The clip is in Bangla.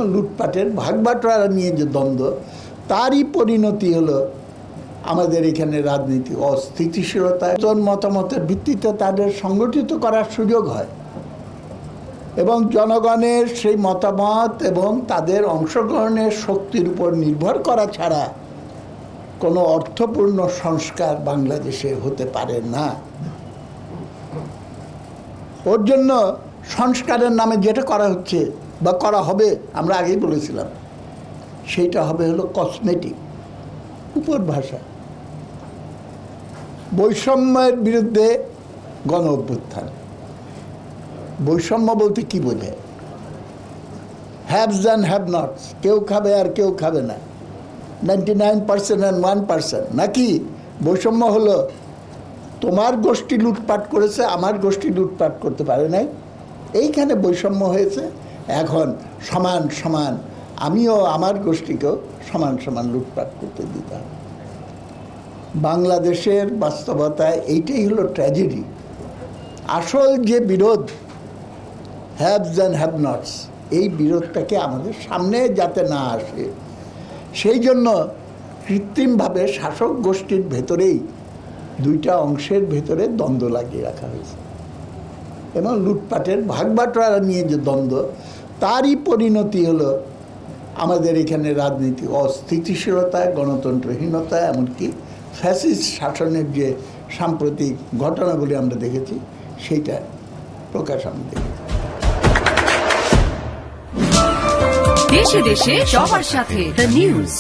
এবং লুটপাটের ভাগবাটোয়ারা নিয়ে যে দ্বন্দ্ব, তারই পরিণতি হলো আমাদের এখানে রাজনীতি অস্থিতিশীলতা। মতামতের ভিত্তিতে তাদের সংগঠিত করার সুযোগ হয় এবং জনগণের সেই মতামত এবং তাদের অংশগ্রহণের শক্তির উপর নির্ভর করা ছাড়া কোনো অর্থপূর্ণ সংস্কার বাংলাদেশে হতে পারে না। ওর জন্য সংস্কারের নামে যেটা করা হচ্ছে বা করা হবে, আমরা আগেই বলেছিলাম, সেইটা হবে হলো কসমেটিক, উপর ভাষা। বৈষম্যের বিরুদ্ধে গণ অভ্যুত্থান। বৈষম্য বলতে কি বোঝায়? হ্যাভস অ্যান্ড হ্যাভ নটস, কেউ খাবে আর কেউ খাবে না, 99% and 1%, নাকি বৈষম্য হলো তোমার গোষ্ঠী লুটপাট করেছে, আমার গোষ্ঠী লুটপাট করতে পারে নাই, এইখানে বৈষম্য হয়েছে। এখন সমান সমান আমিও আমার গোষ্ঠীকেও সমান সমান লুটপাট করতে দিতে হবে। বাংলাদেশের বাস্তবতায় এইটাই হলো ট্র্যাজেডি। আসল যে বিরোধ, হ্যাভস অ্যান্ড হ্যাভ নটস, এই বিরোধটাকে আমাদের সামনে যাতে না আসে, সেই জন্য কৃত্রিমভাবে শাসক গোষ্ঠীর ভেতরেই দুইটা অংশের ভেতরে দ্বন্দ্ব লাগিয়ে রাখা হয়েছে এবং লুটপাটের ভাগবাটোয়ারা নিয়ে যে দ্বন্দ্ব, তারই পরিণতি হলো আমাদের এখানে রাজনীতি অস্থিতিশীলতা, গণতন্ত্রহীনতা, এমনকি ফ্যাসিস্ট শাসনের যে সাম্প্রতিক ঘটনাগুলি আমরা দেখেছি, সেইটা প্রকাশ আমরা দেখেছি। দেশে দেশে সবার সাথে দ্য নিউজ।